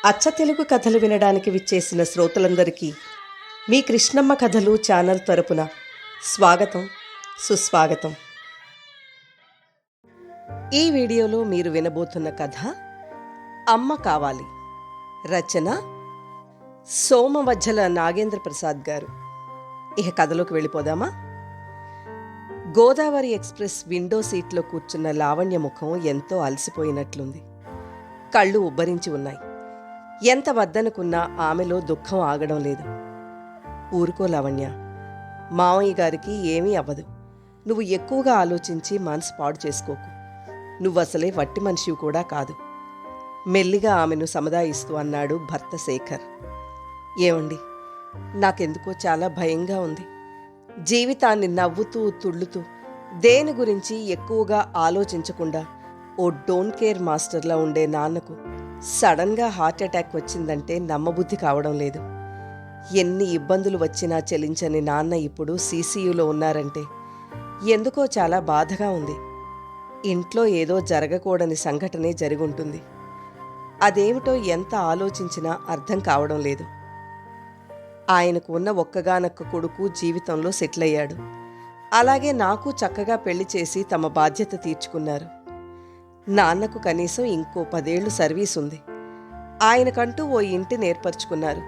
అచ్చ తెలుగు కథలు వినడానికి విచ్చేసిన శ్రోతలందరికీ మీ కృష్ణమ్మ కథలు ఛానల్ తరపున స్వాగతం, సుస్వాగతం. ఈ వీడియోలో మీరు వినబోతున్న కథ అమ్మ కావాలి. రచన సోమవజ్జల నాగేంద్ర ప్రసాద్ గారు. ఇక కథలోకి వెళ్ళిపోదామా? గోదావరి ఎక్స్ప్రెస్ విండో సీట్లో కూర్చున్న లావణ్య ముఖం ఎంతో అలసిపోయినట్లుంది. కళ్ళు ఉబ్బరించి ఉన్నాయి. ఎంత వద్దనుకున్నా ఆమెలో దుఃఖం ఆగడం లేదు. ఊరుకో లావణ్య, మావయ్య గారికి ఏమీ అవ్వదు. నువ్వు ఎక్కువగా ఆలోచించి మనసు పాడు చేసుకోకు. నువ్వసలే వట్టి మనిషివి కూడా కాదు. మెల్లిగా ఆమెను సముదాయిస్తూ అన్నాడు భర్త శేఖర్. ఏమండి, నాకెందుకో చాలా భయంగా ఉంది. జీవితాన్ని నవ్వుతూ తుళ్ళుతూ దేని గురించి ఎక్కువగా ఆలోచించకుండా ఓ డోంట్ కేర్ మాస్టర్లా ఉండే నాన్నకు సడన్గా హార్ట్ అటాక్ వచ్చిందంటే నమ్మబుద్ధి కావడం లేదు. ఎన్ని ఇబ్బందులు వచ్చినా చెలించని నాన్న ఇప్పుడు సీసీయూలో ఉన్నారంటే ఎందుకో చాలా బాధగా ఉంది. ఇంట్లో ఏదో జరగకూడని సంఘటనే జరుగుంటుంది. అదేమిటో ఎంత ఆలోచించినా అర్థం కావడం లేదు. ఆయనకు ఉన్న ఒక్కగానొక్క కొడుకు జీవితంలో సెటిల్ అయ్యాడు. అలాగే నాకు చక్కగా పెళ్లి చేసి తమ బాధ్యత తీర్చుకున్నారు. నాన్నకు కనీసం ఇంకో 10 ఏళ్లు సర్వీస్ ఉంది. ఆయనకంటూ ఓ ఇంటిని ఏర్పరచుకున్నారు.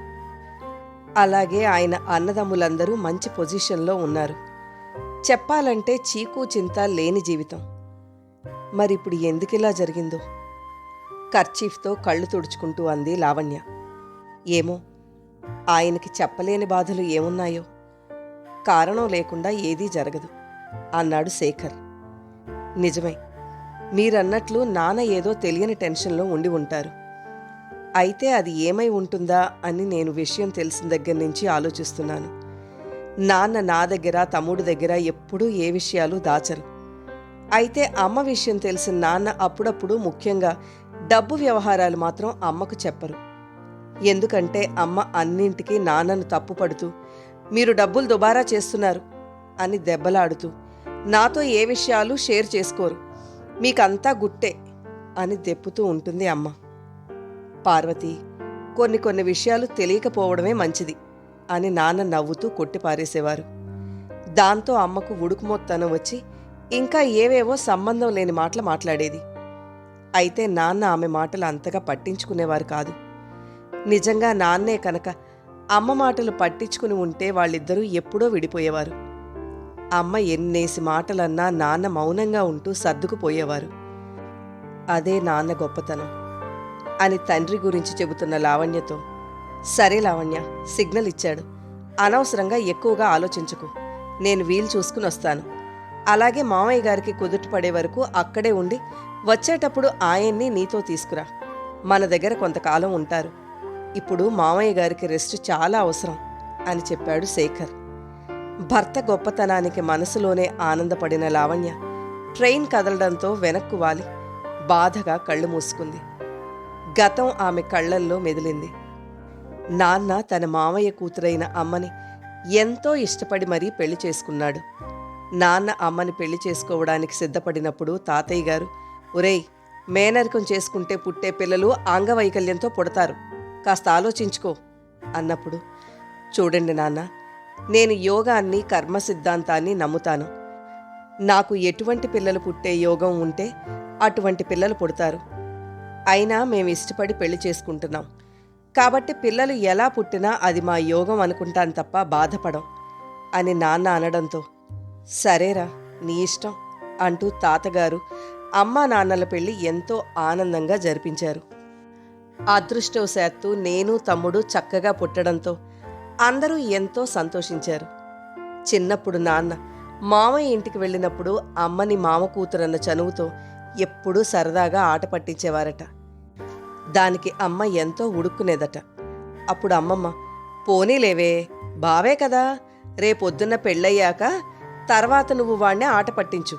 అలాగే ఆయన అన్నదమ్ములందరూ మంచి పొజిషన్లో ఉన్నారు. చెప్పాలంటే చీకు చింత లేని జీవితం. మరిప్పుడు ఎందుకిలా జరిగిందో? కర్చీఫ్తో కళ్ళు తుడుచుకుంటూ అంది లావణ్య. ఏమో, ఆయనకి చెప్పలేని బాధలు ఏమున్నాయో. కారణం లేకుండా ఏదీ జరగదు అన్నాడు శేఖర్. నిజమే, మీరన్నట్లు నాన్న ఏదో తెలియని టెన్షన్లో ఉండి ఉంటారు. అయితే అది ఏమై ఉంటుందా అని నేను విషయం తెలిసిన దగ్గర నుంచి ఆలోచిస్తున్నాను. నాన్న నా దగ్గర, తమ్ముడి దగ్గర ఎప్పుడూ ఏ విషయాలు దాచరు. అయితే అమ్మ విషయం తెలిసిన నాన్న అప్పుడప్పుడు, ముఖ్యంగా డబ్బు వ్యవహారాలు మాత్రం అమ్మకు చెప్పరు. ఎందుకంటే అమ్మ అన్నింటికీ నాన్నను తప్పుపడుతూ, మీరు డబ్బులు దుబారా చేస్తున్నారు అని దెబ్బలాడుతూ, నాతో ఏ విషయాలు షేర్ చేసుకోరు, మీకంతా గుట్టే అని దెప్పుతూ ఉంటుంది అమ్మ. పార్వతి, కొన్ని విషయాలు తెలియకపోవడమే మంచిది అని నాన్న నవ్వుతూ కొట్టిపారేసేవారు. దాంతో అమ్మకు ఉడుకుమొత్తనం వచ్చి ఇంకా ఏవేవో సంబంధం లేని మాటలు మాట్లాడేది. అయితే నాన్న ఆమె మాటలు అంతగా పట్టించుకునేవారు కాదు. నిజంగా నాన్నే కనుక అమ్మ మాటలు పట్టించుకుని ఉంటే వాళ్ళిద్దరూ ఎప్పుడో విడిపోయేవారు. అమ్మ ఎన్నేసి మాటలన్నా నాన్న మౌనంగా ఉంటూ సర్దుకుపోయేవారు. అదే నాన్న గొప్పతనం అని తండ్రి గురించి చెబుతున్న లావణ్యతో, సరే లావణ్య, సిగ్నల్ ఇచ్చాడు, అనవసరంగా ఎక్కువగా ఆలోచించకు, నేను వీలు చూసుకుని వస్తాను. అలాగే మామయ్య గారికి కుదుట పడే వరకు అక్కడే ఉండి వచ్చేటప్పుడు ఆయన్ని నీతో తీసుకురా. మన దగ్గర కొంతకాలం ఉంటారు. ఇప్పుడు మామయ్య గారికి రెస్ట్ చాలా అవసరం అని చెప్పాడు శేఖర్. భర్త గొప్పతనానికి మనసులోనే ఆనందపడిన లావణ్య ట్రైన్ కదలడంతో వెనక్కు వాలి బాధగా కళ్ళు మూసుకుంది. గతం ఆమె కళ్లల్లో మెదిలింది. నాన్న తన మామయ్య కూతురైన అమ్మని ఎంతో ఇష్టపడి మరీ పెళ్లి చేసుకున్నాడు. నాన్న అమ్మని పెళ్లి చేసుకోవడానికి సిద్ధపడినప్పుడు తాతయ్య గారు, ఒరేయ్, మేనరికం చేసుకుంటే పుట్టే పిల్లలు అంగవైకల్యంతో పుడతారు, కాస్త ఆలోచించుకో అన్నప్పుడు, చూడండి నాన్న, నేను యోగాన్ని, కర్మ సిద్ధాంతాన్ని నమ్ముతాను. నాకు ఎటువంటి పిల్లలు పుట్టే యోగం ఉంటే అటువంటి పిల్లలు పుడతారు. అయినా మేము ఇష్టపడి పెళ్లి చేసుకుంటున్నాం కాబట్టి పిల్లలు ఎలా పుట్టినా అది మా యోగం అనుకుంటాను తప్ప బాధపడం అని నాన్న అనడంతో, సరేరా, నీ ఇష్టం అంటూ తాతగారు అమ్మా నాన్నల పెళ్లి ఎంతో ఆనందంగా జరిపించారు. అదృష్టవశాత్తు నేను, తమ్ముడు చక్కగా పుట్టడంతో అందరూ ఎంతో సంతోషించారు. చిన్నప్పుడు నాన్న మామయ్య ఇంటికి వెళ్ళినప్పుడు అమ్మని మామ కూతురన్న చనువుతో ఎప్పుడూ సరదాగా ఆట పట్టించేవారట. దానికి అమ్మ ఎంతో ఉడుక్కునేదట. అప్పుడు అమ్మమ్మ, పోనీలేవే, బావే కదా, రేపొద్దున్న పెళ్ళయ్యాక తర్వాత నువ్వు వాణ్ణే ఆట పట్టించు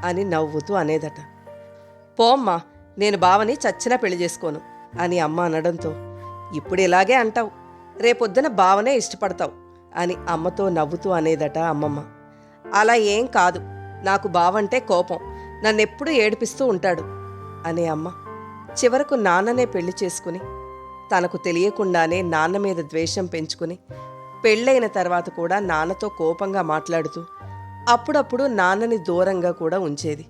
అని నవ్వుతూ అనేదట. పోమ్మా, నేను బావని చచ్చినా పెళ్లి చేసుకోను అని అమ్మ అనడంతో, ఇప్పుడు ఇలాగే అంటావు, రేపొద్దున బావనే ఇష్టపడతావు అని అమ్మతో నవ్వుతూ అనేదట అమ్మమ్మ. అలా ఏం కాదు, నాకు బావంటే కోపం, నన్నెప్పుడూ ఏడిపిస్తూ ఉంటాడు అనే అమ్మ చివరకు నాన్ననే పెళ్లి చేసుకుని తనకు తెలియకుండానే నాన్న మీద ద్వేషం పెంచుకుని పెళ్ళైన తర్వాత కూడా నాన్నతో కోపంగా మాట్లాడుతూ అప్పుడప్పుడు నాన్నని దూరంగా కూడా ఉంచేది.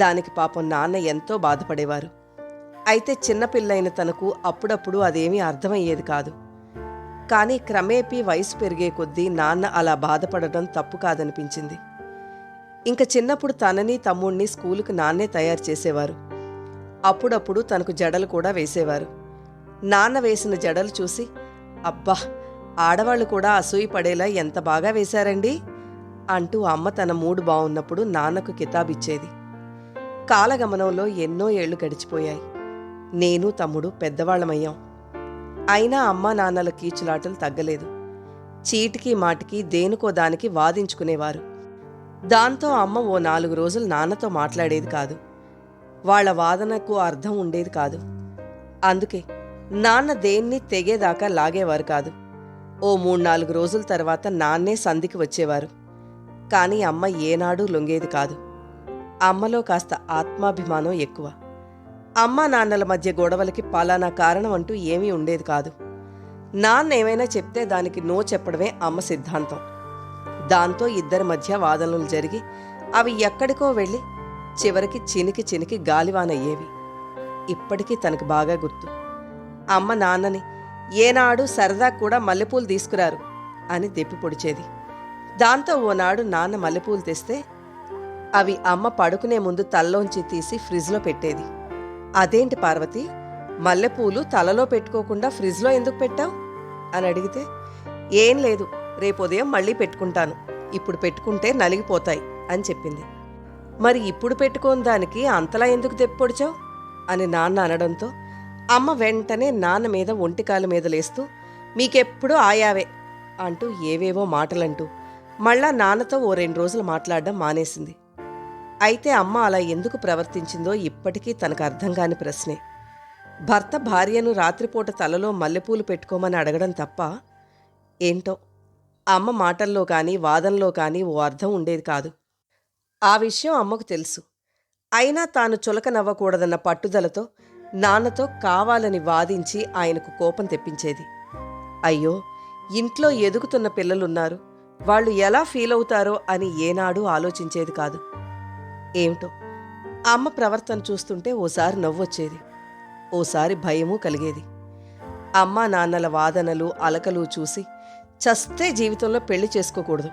దానికి పాపం నాన్న ఎంతో బాధపడేవారు. అయితే చిన్నపిల్లైన తనకు అప్పుడప్పుడు అదేమీ అర్థమయ్యేది కాదు. కానీ క్రమేపీ వయసు పెరిగే కొద్దీ నాన్న అలా బాధపడడం తప్పు కాదనిపించింది. ఇంక చిన్నప్పుడు తనని తమ్ముణ్ణి స్కూలుకు నాన్నే తయారు చేసేవారు. అప్పుడప్పుడు తనకు జడలు కూడా వేసేవారు. నాన్న వేసిన జడలు చూసి, అబ్బా, ఆడవాళ్లు కూడా అసూయ పడేలా ఎంత బాగా వేశారండి అంటూ అమ్మ తన మూడు బాగున్నప్పుడు నాన్నకు కితాబిచ్చేది. కాలగమనంలో ఎన్నో ఏళ్లు గడిచిపోయాయి. నేను తమ్ముడు పెద్దవాళ్లమయ్యాం. అయినా అమ్మా నాన్నల కీచులాటలు తగ్గలేదు. చీటికి మాటికి దేనికో దానికి వాదించుకునేవారు. దాంతో అమ్మ ఓ 4 రోజులు నాన్నతో మాట్లాడేది కాదు. వాళ్ల వాదనకు అర్థం ఉండేది కాదు. అందుకే నాన్న దేన్ని తెగేదాకా లాగేవారు కాదు. ఓ 3-4 రోజుల తర్వాత నాన్నే సంధికి వచ్చేవారు. కాని అమ్మ ఏనాడూ లొంగేది కాదు. అమ్మలో కాస్త ఆత్మాభిమానం ఎక్కువ. అమ్మా నాన్నల మధ్య గొడవలకి పలానా కారణం అంటూ ఏమీ ఉండేది కాదు. నాన్న ఏమైనా చెప్తే దానికి నో చెప్పడమే అమ్మ సిద్ధాంతం. దాంతో ఇద్దరి మధ్య వాదనలు జరిగి అవి ఎక్కడికో వెళ్ళి చివరికి చినికి చినికి గాలివానయ్యేవి. ఇప్పటికీ తనకు బాగా గుర్తు. అమ్మ నాన్నని ఏనాడు సరదా కూడా మల్లెపూలు తీసుకురారు అని దెప్పి పొడిచేది. దాంతో ఓనాడు నాన్న మల్లెపూలు తెస్తే అవి అమ్మ పడుకునే ముందు తల్లోంచి తీసి ఫ్రిడ్జ్లో పెట్టేది. అదేంటి పార్వతి, మల్లెపూలు తలలో పెట్టుకోకుండా ఫ్రిడ్జ్లో ఎందుకు పెట్టావు అని అడిగితే, ఏం లేదు, రేపు ఉదయం మళ్ళీ పెట్టుకుంటాను, ఇప్పుడు పెట్టుకుంటే నలిగిపోతాయి అని చెప్పింది. మరి ఇప్పుడు పెట్టుకోని దానికి అంతలా ఎందుకు తెప్పొడిచావు అని నాన్న అనడంతో అమ్మ వెంటనే నాన్న మీద ఒంటికాల మీద లేస్తూ, మీకెప్పుడూ ఆయావే అంటూ ఏవేవో మాటలంటూ మళ్ళా నాన్నతో ఓ 2 రోజులు మాట్లాడడం మానేసింది. అయితే అమ్మ అలా ఎందుకు ప్రవర్తించిందో ఇప్పటికీ తనకు అర్థం కాని ప్రశ్నే. భర్త భార్యను రాత్రిపూట తలలో మల్లెపూలు పెట్టుకోమని అడగడం తప్ప ఏంటో అమ్మ మాటల్లో కానీ వాదనలో కానీ ఓ అర్థం ఉండేది కాదు. ఆ విషయం అమ్మకు తెలుసు. అయినా తాను చులక నవ్వకూడదన్న పట్టుదలతో నాన్నతో కావాలని వాదించి ఆయనకు కోపం తెప్పించేది. అయ్యో, ఇంట్లో ఎదుగుతున్న పిల్లలున్నారు, వాళ్ళు ఎలా ఫీల్ అవుతారో అని ఏనాడూ ఆలోచించేది కాదు. ఏమిటో అమ్మ ప్రవర్తన చూస్తుంటే ఓసారి నవ్వొచ్చేది, ఓసారి భయమూ కలిగేది. అమ్మా నాన్నల వాదనలు అలకలు చూసి చస్తే జీవితంలో పెళ్లి చేసుకోకూడదు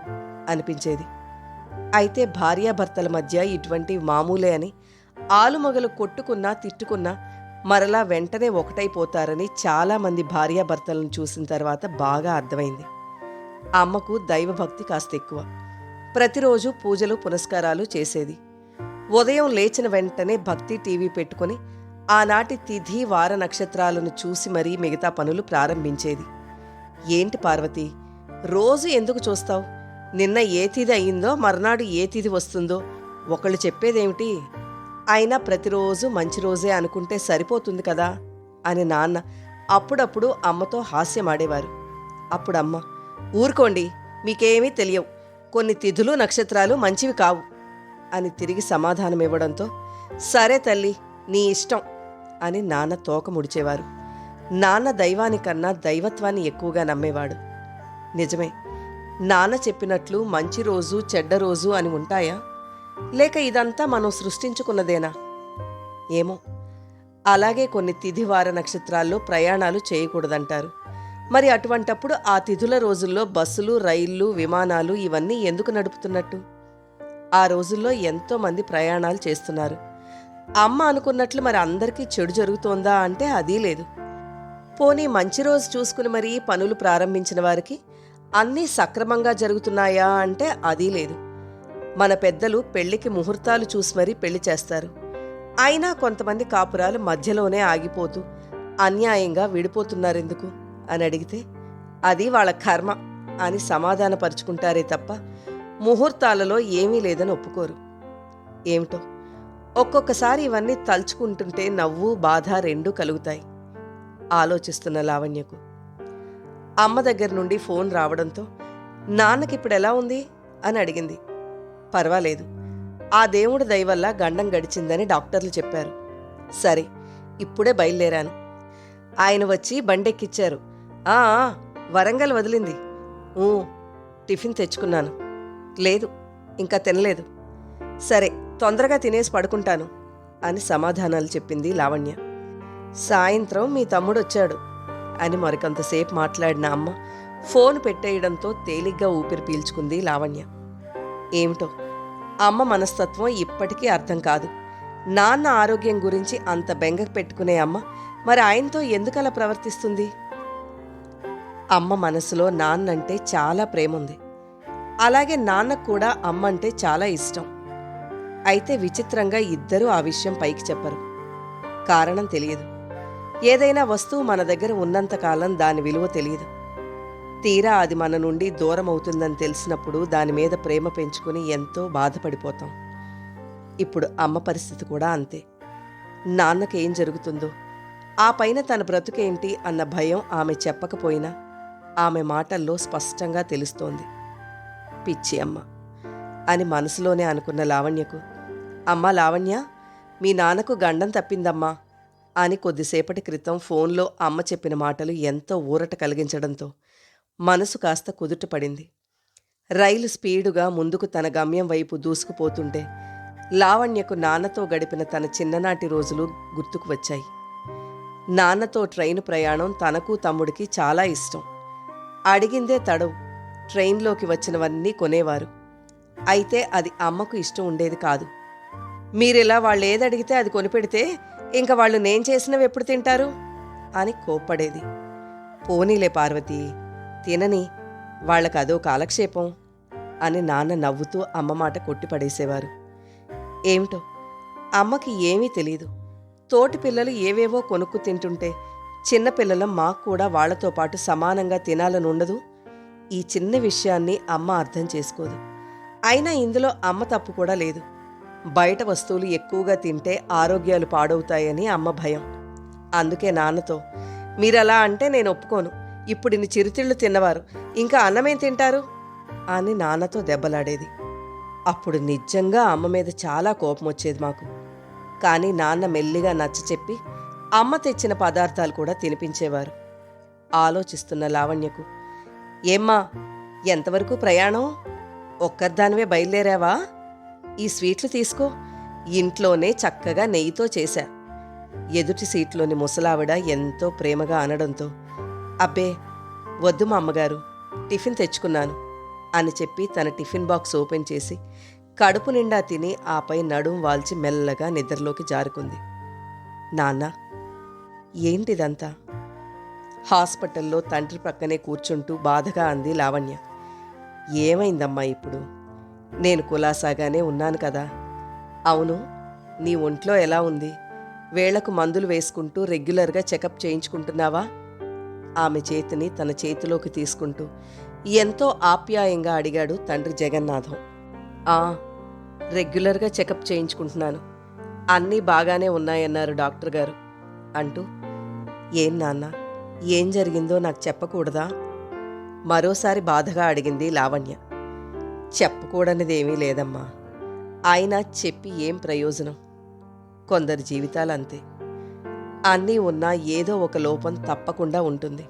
అనిపించేది. అయితే భార్యాభర్తల మధ్య ఇటువంటి మామూలే అని, ఆలుమగలు కొట్టుకున్నా తిట్టుకున్నా మరలా వెంటనే ఒకటైపోతారని చాలామంది భార్యాభర్తలను చూసిన తర్వాత బాగా అర్థమైంది. అమ్మకు దైవభక్తి కాస్త ఎక్కువ. ప్రతిరోజు పూజలు పునస్కారాలు చేసేది. ఉదయం లేచిన వెంటనే భక్తి టీవీ పెట్టుకుని ఆనాటి తిథి వార నక్షత్రాలను చూసి మరీ మిగతా పనులు ప్రారంభించేది. ఏంటి పార్వతి, రోజు ఎందుకు చూస్తావు? నిన్న ఏ తిథి అయిందో మర్నాడు ఏ తిథి వస్తుందో ఒకళ్ళు చెప్పేదేమిటి? అయినా ప్రతిరోజు మంచి రోజే అనుకుంటే సరిపోతుంది కదా అని నాన్న అప్పుడప్పుడు అమ్మతో హాస్యమాడేవారు. అప్పుడమ్మ, ఊరుకోండి, మీకేమీ తెలియవు, కొన్ని తిథులు నక్షత్రాలు మంచివి కావు అని తిరిగి సమాధానమివ్వడంతో సరే తల్లి, నీ ఇష్టం అని నాన్న తోక ముడిచేవారు. నాన్న దైవానికన్నా దైవత్వాన్ని ఎక్కువగా నమ్మేవాడు. నిజమే, నాన్న చెప్పినట్లు మంచి రోజు చెడ్డ రోజు అని ఉంటాయా? లేక ఇదంతా మనం సృష్టించుకున్నదేనా? ఏమో. అలాగే కొన్ని తిథివార నక్షత్రాల్లో ప్రయాణాలు చేయకూడదంటారు. మరి అటువంటప్పుడు ఆ తిథుల రోజుల్లో బస్సులు, రైళ్లు, విమానాలు ఇవన్నీ ఎందుకు నడుపుతున్నట్టు? ఆ రోజుల్లో ఎంతోమంది ప్రయాణాలు చేస్తున్నారు. అమ్మ అనుకున్నట్లు మరి అందరికీ చెడు జరుగుతోందా అంటే అదీ లేదు. పోనీ మంచి రోజు చూసుకుని మరీ పనులు ప్రారంభించిన వారికి అన్నీ సక్రమంగా జరుగుతున్నాయా అంటే అదీ లేదు. మన పెద్దలు పెళ్లికి ముహూర్తాలు చూసి మరీ పెళ్లి చేస్తారు. అయినా కొంతమంది కాపురాలు మధ్యలోనే ఆగిపోతూ అన్యాయంగా విడిపోతున్నారెందుకు అని అడిగితే అది వాళ్ళ కర్మ అని సమాధానపరుచుకుంటారే తప్ప ముహూర్తాలలో ఏమీ లేదని ఒప్పుకోరు. ఏమిటో ఒక్కొక్కసారి ఇవన్నీ తలుచుకుంటుంటే నవ్వు బాధ రెండూ కలుగుతాయి. ఆలోచిస్తున్న లావణ్యకు అమ్మ దగ్గర నుండి ఫోన్ రావడంతో నాన్నకిప్పుడు ఎలా ఉంది అని అడిగింది. పర్వాలేదు, ఆ దేవుడి దయవల్ల గండం గడిచిందని డాక్టర్లు చెప్పారు. సరే, ఇప్పుడే బయలుదేరాను. ఆయన వచ్చి బండెక్కిచ్చారు. ఆ ఆ, వరంగల్ వదిలింది. ఊ, టిఫిన్ తెచ్చుకున్నాను. లేదు, ఇంకా తినలేదు. సరే, తొందరగా తినేసి పడుకుంటాను అని సమాధానాలు చెప్పింది లావణ్య. సాయంత్రం మీ తమ్ముడొచ్చాడు అని మరికొంతసేపు మాట్లాడిన అమ్మ ఫోన్ పెట్టేయడంతో తేలిగ్గా ఊపిరి పీల్చుకుంది లావణ్య. ఏమిటో అమ్మ మనస్తత్వం ఇప్పటికీ అర్థం కాదు. నాన్న ఆరోగ్యం గురించి అంత బెంగ పెట్టుకునే అమ్మ మరి ఆయనతో ఎందుకలా ప్రవర్తిస్తుంది? అమ్మ మనసులో నాన్నంటే చాలా ప్రేముంది. అలాగే నాన్నకు కూడా అమ్మ అంటే చాలా ఇష్టం. అయితే విచిత్రంగా ఇద్దరూ ఆ విషయం పైకి చెప్పరు. కారణం తెలియదు. ఏదైనా వస్తువు మన దగ్గర ఉన్నంతకాలం దాని విలువ తెలియదు. తీరా అది మన నుండి దూరం అవుతుందని తెలిసినప్పుడు దాని మీద ప్రేమ పెంచుకుని ఎంతో బాధపడిపోతాం. ఇప్పుడు అమ్మ పరిస్థితి కూడా అంతే. నాన్నకేం జరుగుతుందో, ఆ పైన తన బ్రతుకేంటి అన్న భయం ఆమె చెప్పకపోయినా ఆమె మాటల్లో స్పష్టంగా తెలుస్తోంది. పిచ్చి అమ్మ అని మనసులోనే అనుకున్న లావణ్యకు, అమ్మా లావణ్య, మీ నాన్నకు గండం తప్పిందమ్మా అని కొద్దిసేపటి క్రితం ఫోన్లో అమ్మ చెప్పిన మాటలు ఎంతో ఊరట కలిగించడంతో మనసు కాస్త కుదుటపడింది. రైలు స్పీడుగా ముందుకు తన గమ్యం వైపు దూసుకుపోతుంటే లావణ్యకు నాన్నతో గడిపిన తన చిన్ననాటి రోజులు గుర్తుకు వచ్చాయి. నాన్నతో ట్రైను ప్రయాణం తనకు తమ్ముడికి చాలా ఇష్టం. అడిగిందే తడవు. ట్రైన్లోకి వచ్చినవన్నీ కొనేవారు. అయితే అది అమ్మకు ఇష్టం ఉండేది కాదు. మీరిలా వాళ్ళు ఏదడిగితే అది కొనిపెడితే ఇంక వాళ్ళు నేను చేసినవి ఎప్పుడు తింటారు అని కోప్పడేది. పోనీలే పార్వతి, తినని, వాళ్ళకదో కాలక్షేపం అని నాన్న నవ్వుతూ అమ్మ మాట కొట్టిపడేసేవారు. ఏమిటో అమ్మకి ఏమీ తెలీదు. తోటి పిల్లలు ఏవేవో కొనుక్కు తింటుంటే చిన్నపిల్లలం మాకు కూడా వాళ్లతో పాటు సమానంగా తినాలనుండదు. ఈ చిన్న విషయాన్ని అమ్మ అర్థం చేసుకోదు. అయినా ఇందులో అమ్మ తప్పు కూడా లేదు. బయట వస్తువులు ఎక్కువగా తింటే ఆరోగ్యాలు పాడవుతాయని అమ్మ భయం. అందుకే నాన్నతో, మీరలా అంటే నేను ఒప్పుకోను, ఇప్పుడు ఇన్ని చిరుతిళ్ళు తిన్నవారు ఇంకా అన్నమేం తింటారు అని నాన్నతో దెబ్బలాడేది. అప్పుడు నిజంగా అమ్మ మీద చాలా కోపం వచ్చేది మాకు. కానీ నాన్న మెల్లిగా నచ్చచెప్పి అమ్మ తెచ్చిన పదార్థాలు కూడా తినిపించేవారు. ఆలోచిస్తున్న లావణ్యకు, ఏమ్మా, ఎంతవరకు ప్రయాణం? ఒక్కరిదానివే బయలుదేరావా? ఈ స్వీట్లు తీసుకో, ఇంట్లోనే చక్కగా నెయ్యితో చేశా. ఎదుటి సీట్లోని ముసలావిడ ఎంతో ప్రేమగా అనడంతో, అబ్బే వద్దు మా అమ్మగారు, టిఫిన్ తెచ్చుకున్నాను అని చెప్పి తన టిఫిన్ బాక్స్ ఓపెన్ చేసి కడుపు నిండా తిని ఆపై నడుం వాల్చి మెల్లగా నిద్రలోకి జారుకుంది. నాన్న, ఏంటిదంతా? హాస్పిటల్లో తండ్రి పక్కనే కూర్చుంటూ బాధగా అంది లావణ్య. ఏమైందమ్మా ఇప్పుడు? నేను కులాసాగానే ఉన్నాను కదా. అవును, నీ ఒంట్లో ఎలా ఉంది? వేళకు మందులు వేసుకుంటూ రెగ్యులర్గా చెకప్ చేయించుకుంటున్నావా? ఆమె చేతిని తన చేతిలోకి తీసుకుంటూ ఎంతో ఆప్యాయంగా అడిగాడు తండ్రి జగన్నాథం. రెగ్యులర్గా చెకప్ చేయించుకుంటున్నాను, అన్నీ బాగానే ఉన్నాయన్నారు డాక్టర్ గారు అంటూ, ఏం నాన్న, ఏం జరిగిందో నాకు చెప్పకూడదా? మరోసారి బాధగా అడిగింది లావణ్య. చెప్పకూడనిదేమీ లేదమ్మా, ఆయన చెప్పి ఏం ప్రయోజనం? కొందరి జీవితాలంతే. అన్నీ ఉన్నా ఏదో ఒక లోపం తప్పకుండా ఉంటుంది.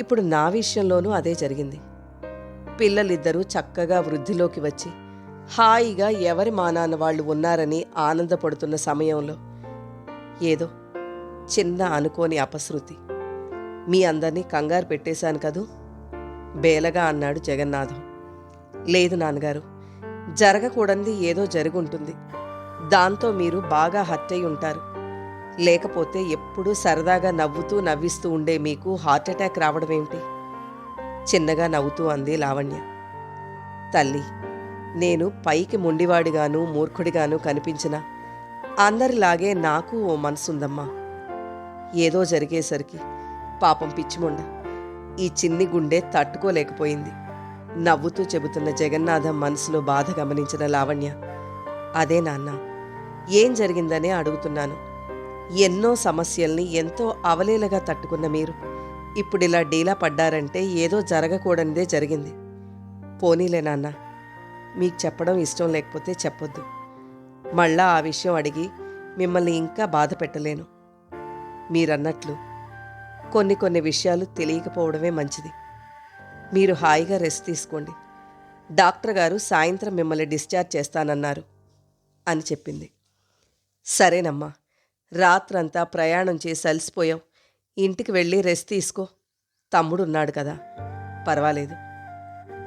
ఇప్పుడు నా విషయంలోనూ అదే జరిగింది. పిల్లలిద్దరూ చక్కగా వృద్ధిలోకి వచ్చి హాయిగా ఎవరి మానాన్న వాళ్ళు ఉన్నారని ఆనందపడుతున్న సమయంలో ఏదో చిన్న అనుకోని అపశృతి. మీ అందరినీ కంగారు పెట్టేశాను కదూ? బేలగా అన్నాడు జగన్నాథం. లేదు నాన్నగారు, జరగకూడనిది ఏదో జరుగుంటుంది. దాంతో మీరు బాగా హర్ట్ అయి ఉంటారు. లేకపోతే ఎప్పుడూ సరదాగా నవ్వుతూ నవ్విస్తూ ఉండే మీకు హార్ట్అటాక్ రావడమేమిటి? చిన్నగా నవ్వుతూ అంది లావణ్య. తల్లి, నేను పైకి మొండివాడిగాను మూర్ఖుడిగాను కనిపించినా అందరిలాగే నాకు ఓ మనసుందమ్మా. ఏదో జరిగేసరికి పాపం పిచ్చిముండ ఈ చిన్ని గుండె తట్టుకోలేకపోయింది. నవ్వుతూ చెబుతున్న జగన్నాథం మనసులో బాధ గమనించిన లావణ్య, అదే నాన్న, ఏం జరిగిందనే అడుగుతున్నాను. ఎన్నో సమస్యల్ని ఎంతో అవలీలగా తట్టుకున్న మీరు ఇప్పుడిలా డీలా పడ్డారంటే ఏదో జరగకూడనిదే జరిగింది. పోనీలే నాన్న, మీకు చెప్పడం ఇష్టం లేకపోతే చెప్పొద్దు. మళ్ళా ఆ విషయం అడిగి మిమ్మల్ని ఇంకా బాధ పెట్టలేను. మీరన్నట్లు కొన్ని విషయాలు తెలియకపోవడమే మంచిది. మీరు హాయిగా రెస్ట్ తీసుకోండి. డాక్టర్ గారు సాయంత్రం మిమ్మల్ని డిశ్చార్జ్ చేస్తానన్నారు అని చెప్పింది. సరేనమ్మా, రాత్రంతా ప్రయాణం చేసి అలసిపోయావు. ఇంటికి వెళ్ళి రెస్ట్ తీసుకో. తమ్ముడున్నాడు కదా, పర్వాలేదు.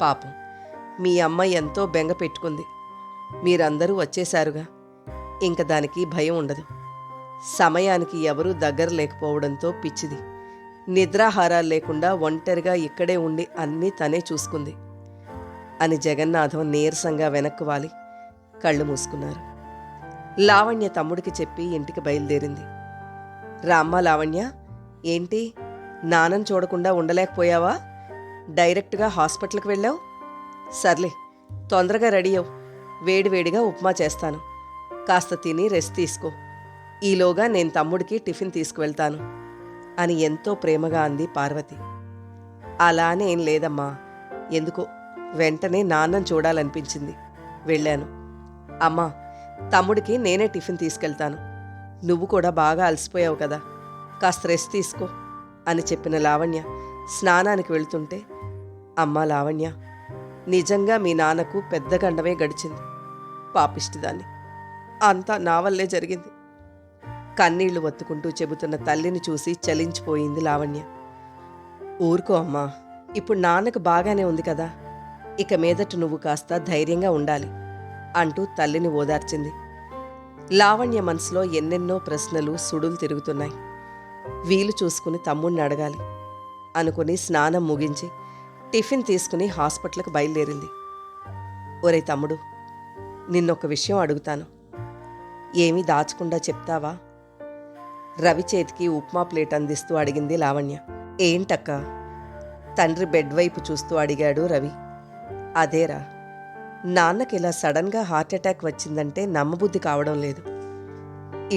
పాపం మీ అమ్మ ఎంతో బెంగ పెట్టుకుంది. మీరందరూ వచ్చేశారుగా, ఇంక దానికి భయం ఉండదు. సమయానికి ఎవరూ దగ్గర లేకపోవడంతో పిచ్చిది. నిద్రాహారాలు లేకుండా ఒంటరిగా ఇక్కడే ఉండి అన్నీ తనే చూసుకుంది అని జగన్నాథం నీరసంగా వెనక్కు వాలి కళ్ళు మూసుకున్నారు. లావణ్య తమ్ముడికి చెప్పి ఇంటికి బయలుదేరింది. రామ్మ లావణ్య, ఏంటి నాన్నని చూడకుండా ఉండలేకపోయావా? డైరెక్ట్గా హాస్పిటల్కి వెళ్ళావు? సర్లే, తొందరగా రెడీ అవ్వు. వేడివేడిగా ఉప్మా చేస్తాను. కాస్త తిని రెస్ట్ తీసుకో. ఈలోగా నేను తమ్ముడికి టిఫిన్ తీసుకువెళ్తాను అని ఎంతో ప్రేమగా అంది పార్వతి. అలానే ఏం లేదమ్మా, ఎందుకో వెంటనే నాన్నని చూడాలనిపించింది, వెళ్ళాను. అమ్మా, తమ్ముడికి నేనే టిఫిన్ తీసుకెళ్తాను. నువ్వు కూడా బాగా అలసిపోయావు కదా, కాస్త రెస్ట్ తీసుకో అని చెప్పిన లావణ్య స్నానానికి వెళ్తుంటే, అమ్మా లావణ్య, నిజంగా మీ నాన్నకు పెద్ద గండమే గడిచింది. పాపిష్టిదాన్ని, అంతా నా వల్లే జరిగింది. కన్నీళ్లు ఒత్తుకుంటూ చెబుతున్న తల్లిని చూసి చలించిపోయింది లావణ్య. ఊరుకో అమ్మా, ఇప్పుడు నాన్నకు బాగానే ఉంది కదా, ఇక మీదట నువ్వు కాస్త ధైర్యంగా ఉండాలి అంటూ తల్లిని ఓదార్చింది. లావణ్య మనసులో ఎన్నెన్నో ప్రశ్నలు సుడులు తిరుగుతున్నాయి. వీలు చూసుకుని తమ్ముణ్ణి అడగాలి అనుకుని స్నానం ముగించి టిఫిన్ తీసుకుని హాస్పిటల్కి బయలుదేరింది. ఒరే తమ్ముడు, నిన్నొక విషయం అడుగుతాను, ఏమీ దాచకుండా చెప్తావా? రవి చేతికి ఉప్మా ప్లేట్ అందిస్తూ అడిగింది లావణ్య. ఏంటక్క? తండ్రి బెడ్ వైపు చూస్తూ అడిగాడు రవి. అదేరా, నాన్నకి ఇలా సడన్గా హార్ట్అటాక్ వచ్చిందంటే నమ్మబుద్ధి కావడం లేదు.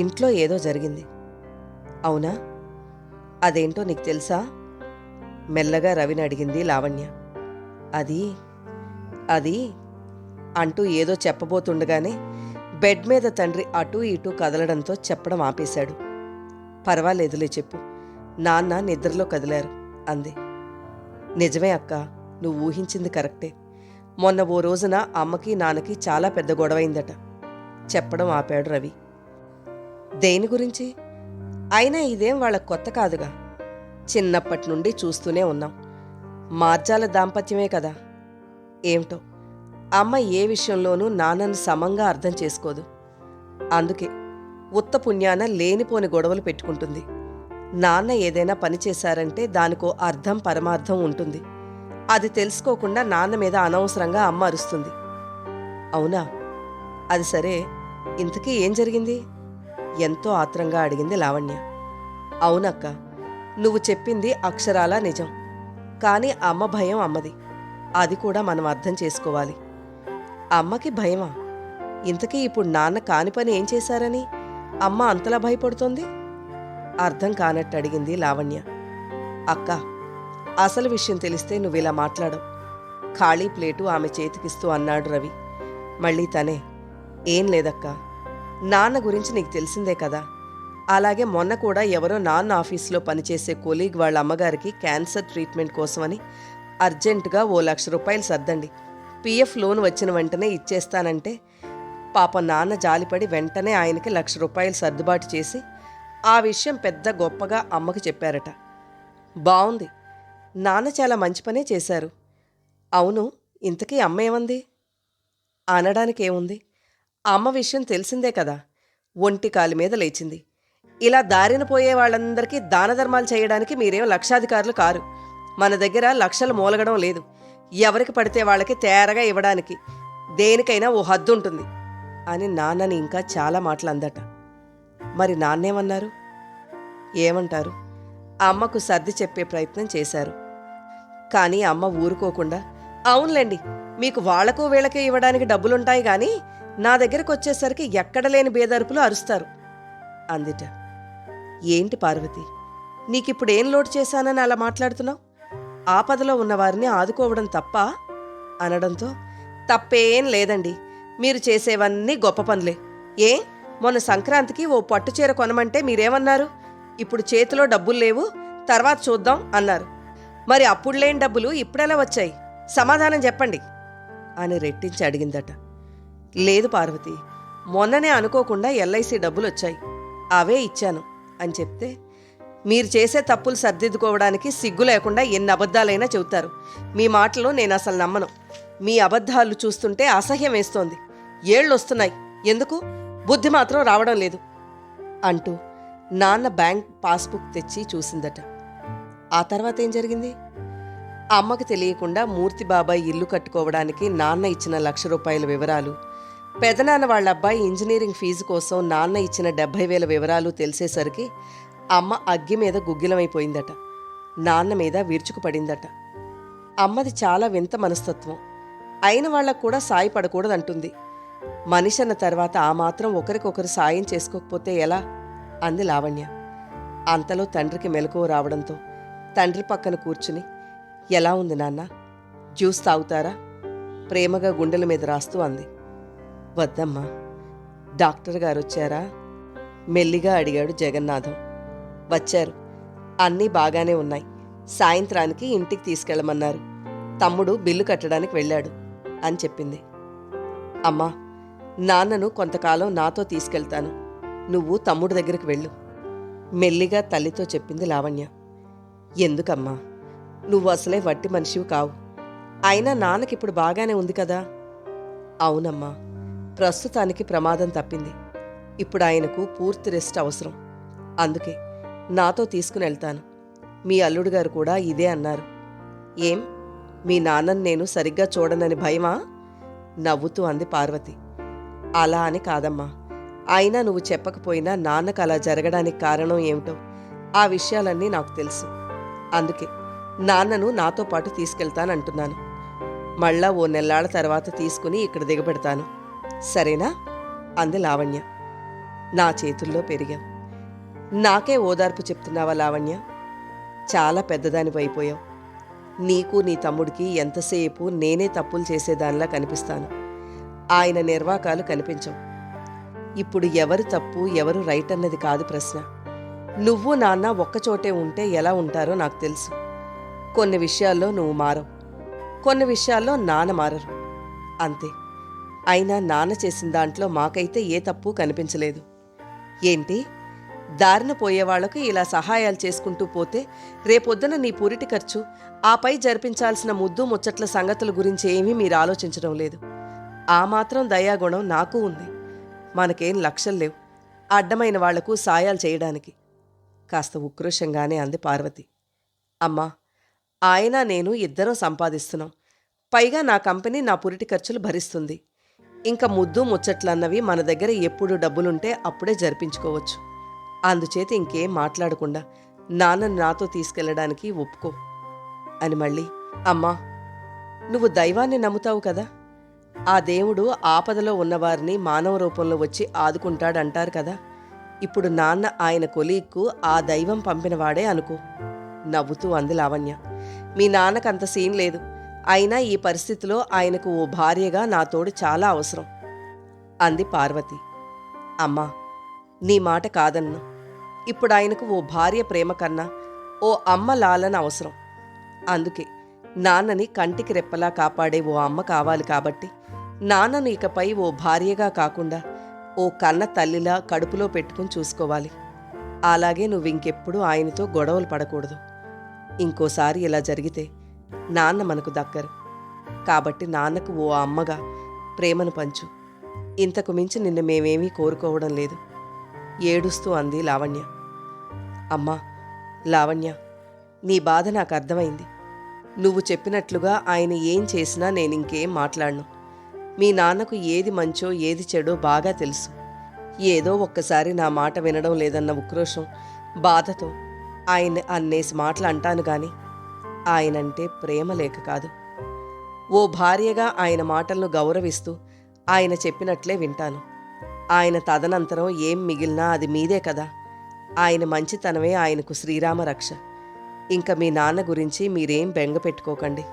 ఇంట్లో ఏదో జరిగింది. అవునా? అదేంటో నీకు తెలుసా? మెల్లగా రవిని అడిగింది లావణ్య. అది అంటూ ఏదో చెప్పబోతుండగానే బెడ్ మీద తండ్రి అటూ ఇటూ కదలడంతో చెప్పడం ఆపేశాడు. పర్వాలేదులే చెప్పు, నాన్న నిద్రలో కదిలారు అంది. నిజమే అక్క, నువ్వు ఊహించింది కరెక్టే. మొన్న ఓ రోజున అమ్మకి నాన్నకి చాలా పెద్ద గొడవైందట. చెప్పడం ఆపాడు రవి. దేని గురించి? అయినా ఇదేం వాళ్ళకు కొత్త కాదుగా, చిన్నప్పటి నుండి చూస్తూనే ఉన్నాం. మార్జాల దాంపత్యమే కదా. ఏమిటో అమ్మ ఏ విషయంలోనూ నాన్నను సమంగా అర్థం చేసుకోదు. అందుకే ఉత్త పుణ్యాన లేనిపోని గొడవలు పెట్టుకుంటుంది. నాన్న ఏదైనా పని చేశారంటే దానికో అర్థం పరమార్థం ఉంటుంది. అది తెలుసుకోకుండా నాన్న మీద అనవసరంగా అమ్మ అరుస్తుంది. అవునా? అది సరే, ఇంతకీ ఏం జరిగింది? ఎంతో ఆత్రంగా అడిగింది లావణ్య. అవునక్క, నువ్వు చెప్పింది అక్షరాలా నిజం. కానీ అమ్మ భయం అమ్మది, అది కూడా మనం అర్థం చేసుకోవాలి. అమ్మకి భయమా? ఇంతకీ ఇప్పుడు నాన్న కాని పని ఏం చేశారని అమ్మ అంతలా భయపడుతోంది? అర్థం కానట్టు అడిగింది లావణ్య. అక్క, అసలు విషయం తెలిస్తే నువ్విలా మాట్లాడవు. ఖాళీ ప్లేటు ఆమె చేతికిస్తూ అన్నాడు రవి. మళ్ళీ తనే, ఏం లేదక్క, నాన్న గురించి నీకు తెలిసిందే కదా. అలాగే మొన్న కూడా ఎవరో నాన్న ఆఫీసులో పనిచేసే కొలీగ్ వాళ్ళ అమ్మగారికి క్యాన్సర్ ట్రీట్మెంట్ కోసమని అర్జెంటుగా ₹1,00,000 సర్దండి, పిఎఫ్ లోన్ వచ్చిన వెంటనే ఇచ్చేస్తానంటే పాప నాన్న జాలిపడి వెంటనే ఆయనకి ₹1,00,000 సర్దుబాటు చేసి ఆ విషయం పెద్ద గొప్పగా అమ్మకు చెప్పారట. బావుంది, నాన్న చాలా మంచి పనే చేశారు. అవును, ఇంతకీ అమ్మ ఏమంది? అనడానికేముంది, అమ్మ విషయం తెలిసిందే కదా. ఒంటి కాలి మీద లేచింది. ఇలా దారిన పోయే వాళ్ళందరికీ దానధర్మాలు చేయడానికి మీరేం లక్షాధికారులు కారు. మన దగ్గర లక్షలు మూలగడం లేదు. ఎవరికి పడితే వాళ్ళకి తేరగా ఇవ్వడానికి దేనికైనా ఓ హద్దు ఉంటుంది అని నాన్నని ఇంకా చాలా మాటలు అందట. మరి నాన్నేమన్నారు? ఏమంటారు? అమ్మకు సర్ది చెప్పే ప్రయత్నం చేశారు. కానీ అమ్మ ఊరుకోకుండా, అవునులేండి, మీకు వాళ్లకు వీళ్ళకే ఇవ్వడానికి డబ్బులుంటాయి గాని నా దగ్గరకు వచ్చేసరికి ఎక్కడ లేని బేదరుపులు అరుస్తారు అందిట. ఏంటి పార్వతి, నీకిప్పుడేం లోటు చేశానని అలా మాట్లాడుతున్నావు? ఆపదలో ఉన్నవారిని ఆదుకోవడం తప్ప అనడంతో, తప్పేం లేదండి, మీరు చేసేవన్నీ గొప్ప పనులే. మొన్న సంక్రాంతికి ఓ పట్టుచీర కొనమంటే మీరేమన్నారు? ఇప్పుడు చేతిలో డబ్బులు లేవు, తర్వాత చూద్దాం అన్నారు. మరి అప్పుడు లేని డబ్బులు ఇప్పుడెలా వచ్చాయి? సమాధానం చెప్పండి అని రెట్టించి అడిగిందట. లేదు పార్వతి, మొన్ననే అనుకోకుండా ఎల్ఐసి డబ్బులు వచ్చాయి, అవే ఇచ్చాను అని చెప్తే, మీరు చేసే తప్పులు సర్దిద్దుకోవడానికి సిగ్గు లేకుండా ఎన్ని అబద్ధాలైనా చెబుతారు. మీ మాటలు నేను అసలు నమ్మను. మీ అబద్ధాలు చూస్తుంటే అసహ్యం వేస్తోంది. ఏళ్ళు వస్తున్నాయి, ఎందుకు బుద్ధి మాత్రం రావడం లేదు అంటూ నాన్న బ్యాంక్ పాస్బుక్ తెచ్చి చూసిందట. ఆ తర్వాత ఏం జరిగింది? అమ్మకి తెలియకుండా మూర్తి బాబాయ్ ఇల్లు కట్టుకోవడానికి నాన్న ఇచ్చిన ₹1,00,000 వివరాలు, పెదనాన్న వాళ్ళ అబ్బాయి ఇంజనీరింగ్ ఫీజు కోసం నాన్న ఇచ్చిన 70,000 వివరాలు తెలిసేసరికి అమ్మ అగ్గి మీద గుగ్గిలమైపోయిందట. నాన్న మీద విరుచుకుపడిందట. అమ్మది చాలా వింత మనస్తత్వం. అయిన వాళ్లకు కూడా సాయపడకూడదంటుంది. మనిషన్న తర్వాత ఆ మాత్రం ఒకరికొకరు సాయం చేసుకోకపోతే ఎలా అంది లావణ్య. అంతలో తండ్రికి మెలకువ రావడంతో తండ్రి పక్కన కూర్చుని, ఎలా ఉంది నాన్న, జ్యూస్ తాగుతారా ప్రేమగా గుండెల మీద రాస్తూ అంది. వద్దమ్మా. డాక్టర్ గారు వచ్చారా మెల్లిగా అడిగాడు జగన్నాథం. వచ్చారు, అన్నీ బాగానే ఉన్నాయి. సాయంత్రానికి ఇంటికి తీసుకెళ్ళమన్నారు. తమ్ముడు బిల్లు కట్టడానికి వెళ్ళాడు అని చెప్పింది. అమ్మా, నాన్నను కొంతకాలం నాతో తీసుకెళ్తాను, నువ్వు తమ్ముడు దగ్గరికి వెళ్ళు మెల్లిగా తల్లితో చెప్పింది లావణ్య. ఎందుకమ్మా, నువ్వు అసలే వట్టి మనిషివి కావు. అయినా నాన్నకిప్పుడు బాగానే ఉంది కదా. అవునమ్మా, ప్రస్తుతానికి ప్రమాదం తప్పింది. ఇప్పుడు ఆయనకు పూర్తి రెస్ట్ అవసరం. అందుకే నాతో తీసుకుని వెళ్తాను. మీ అల్లుడు గారు కూడా ఇదే అన్నారు. ఏం, మీ నాన్నను నేను సరిగ్గా చూడనని భయమా? నవ్వుతూ అంది పార్వతి. అలా అని కాదమ్మా. అయినా నువ్వు చెప్పకపోయినా నాన్నకు అలా జరగడానికి కారణం ఏమిటో ఆ విషయాలన్నీ నాకు తెలుసు. అందుకే నాన్నను నాతో పాటు తీసుకెళ్తానంటున్నాను. మళ్ళా ఓ నెల్లాళ్ల తర్వాత తీసుకుని ఇక్కడ దిగబెడతాను, సరేనా అంది లావణ్య. నా చేతుల్లో పెరిగావు. నాకే ఓదార్పు చెప్తున్నావా లావణ్య? చాలా పెద్దదానివైపోయావు. నీకు నీ తమ్ముడికి ఎంతసేపు నేనే తప్పులు చేసేదానిలా కనిపిస్తాను. ఆయన నిర్వాకాలు కనిపించవు. ఇప్పుడు ఎవరు తప్పు ఎవరు రైట్ అన్నది కాదు ప్రశ్న. నువ్వు నాన్న ఒక్కచోటే ఉంటే ఎలా ఉంటారో నాకు తెలుసు. కొన్ని విషయాల్లో నువ్వు మారవు, కొన్ని విషయాల్లో నాన్న మారరు, అంతే. అయినా నాన్న చేసిన దాంట్లో మాకైతే ఏ తప్పు కనిపించలేదు. ఏంటి, దారిన పోయేవాళ్లకు ఇలా సహాయాలు చేసుకుంటూ పోతే రేపొద్దున నీ పురిటి ఖర్చు, ఆపై జరిపించాల్సిన ముద్దు ముచ్చట్ల సంగతుల గురించి ఏమీ మీరు ఆలోచించడం లేదు. ఆ మాత్రం దయాగుణం నాకు ఉంది. మనకేం లక్ష్యం లేవు అడ్డమైన వాళ్లకు సాయాలు చేయడానికి, కాస్త ఉక్రోషంగానే అంది పార్వతి. అమ్మా, ఆయన నేను ఇద్దరం సంపాదిస్తున్నాం. పైగా నా కంపెనీ నా పురిటి ఖర్చులు భరిస్తుంది. ఇంకా ముద్దు ముచ్చట్లన్నవి మన దగ్గర ఎప్పుడు డబ్బులుంటే అప్పుడే జరిపించుకోవచ్చు. అందుచేత ఇంకేం మాట్లాడకుండా నాన్నను నాతో తీసుకెళ్లడానికి ఒప్పుకో అని మళ్ళీ, అమ్మా, నువ్వు దైవాన్ని నమ్ముతావు కదా, ఆ దేవుడు ఆపదలో ఉన్నవారిని మానవ రూపంలో వచ్చి ఆదుకుంటాడంటారు కదా. ఇప్పుడు నాన్న ఆయన కొలీగ్కు ఆ దైవం పంపినవాడే అనుకో నవ్వుతూ అంది లావణ్య. మీ నాన్నకంత సీన్ లేదు. అయినా ఈ పరిస్థితిలో ఆయనకు ఓ భార్యగా నా తోడు చాలా అవసరం అంది పార్వతి. అమ్మా, నీ మాట కాదన్ను. ఇప్పుడు ఆయనకు ఓ భార్య ప్రేమ కన్నా ఓ అమ్మ లాలన అవసరం. అందుకే నాన్నని కంటికి రెప్పలా కాపాడే ఓ అమ్మ కావాలి. కాబట్టి నాన్నను ఇకపై ఓ భార్యగా కాకుండా ఓ కన్న తల్లిలా కడుపులో పెట్టుకుని చూసుకోవాలి. అలాగే నువ్వింకెప్పుడు ఆయనతో గొడవలు పడకూడదు. ఇంకోసారి ఇలా జరిగితే నాన్న మనకు దక్కరు. కాబట్టి నాన్నకు ఓ అమ్మగా ప్రేమను పంచు. ఇంతకు మించి నిన్ను మేమేమీ కోరుకోవడం లేదు ఏడుస్తూ అంది లావణ్య. అమ్మా లావణ్య, నీ బాధ నాకు అర్థమైంది. నువ్వు చెప్పినట్లుగా ఆయన ఏం చేసినా నేనింకేం మాట్లాడను. మీ నాన్నకు ఏది మంచో ఏది చెడో బాగా తెలుసు. ఏదో ఒక్కసారి నా మాట వినడం లేదన్న ఉక్రోషం బాధతో ఆయన అన్నేసి మాటలు అంటాను గాని ఆయనంటే ప్రేమ లేక కాదు. ఓ భార్యగా ఆయన మాటలను గౌరవిస్తూ ఆయన చెప్పినట్లే వింటాను. ఆయన తదనంతరం ఏం మిగిలినా అది మీదే కదా. ఆయన మంచితనమే ఆయనకు శ్రీరామ రక్ష. ఇంక మీ నాన్న గురించి మీరేం బెంగ పెట్టుకోకండి.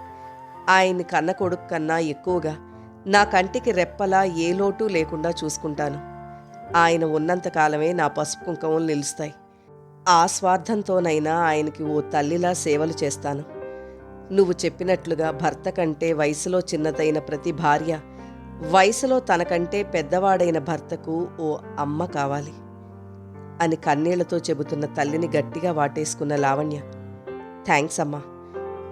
ఆయన్ని కన్న కొడుకు కన్నా ఎక్కువగా నా కంటికి రెప్పలా ఏ లోటు లేకుండా చూసుకుంటాను. ఆయన ఉన్నంతకాలమే నా పసుపు కుంకుమలు నిలుస్తాయి. ఆ స్వార్థంతోనైనా ఆయనకి ఓ తల్లిలా సేవలు చేస్తాను. నువ్వు చెప్పినట్లుగా భర్త కంటే వయసులో చిన్నదైన ప్రతి భార్య వయసులో తనకంటే పెద్దవాడైన భర్తకు ఓ అమ్మ కావాలి అని కన్నీళ్లతో చెబుతున్న తల్లిని గట్టిగా వాటేసుకున్న లావణ్య, థ్యాంక్స్ అమ్మా,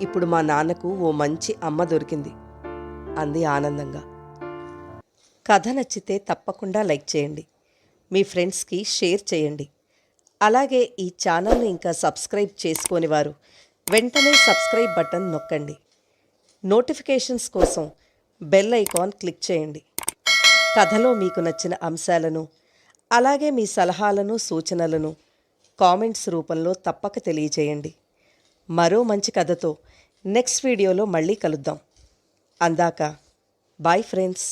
ఇప్పుడు మా నాన్నకు ఓ మంచి అమ్మ దొరికింది అంది ఆనందంగా. కథ నచ్చితే తప్పకుండా లైక్ చేయండి, మీ ఫ్రెండ్స్కి షేర్ చేయండి. అలాగే ఈ ఛానల్ని ఇంకా సబ్స్క్రైబ్ చేసుకోని వారు వెంటనే సబ్స్క్రైబ్ బటన్ నొక్కండి. నోటిఫికేషన్స్ కోసం బెల్ ఐకాన్ క్లిక్ చేయండి. కథలో మీకు నచ్చిన అంశాలను అలాగే మీ సలహాలను సూచనలను కామెంట్స్ రూపంలో తప్పక తెలియజేయండి. మరో మంచి కథతో నెక్స్ట్ వీడియోలో మళ్ళీ కలుద్దాం. అందాక బాయ్ ఫ్రెండ్స్.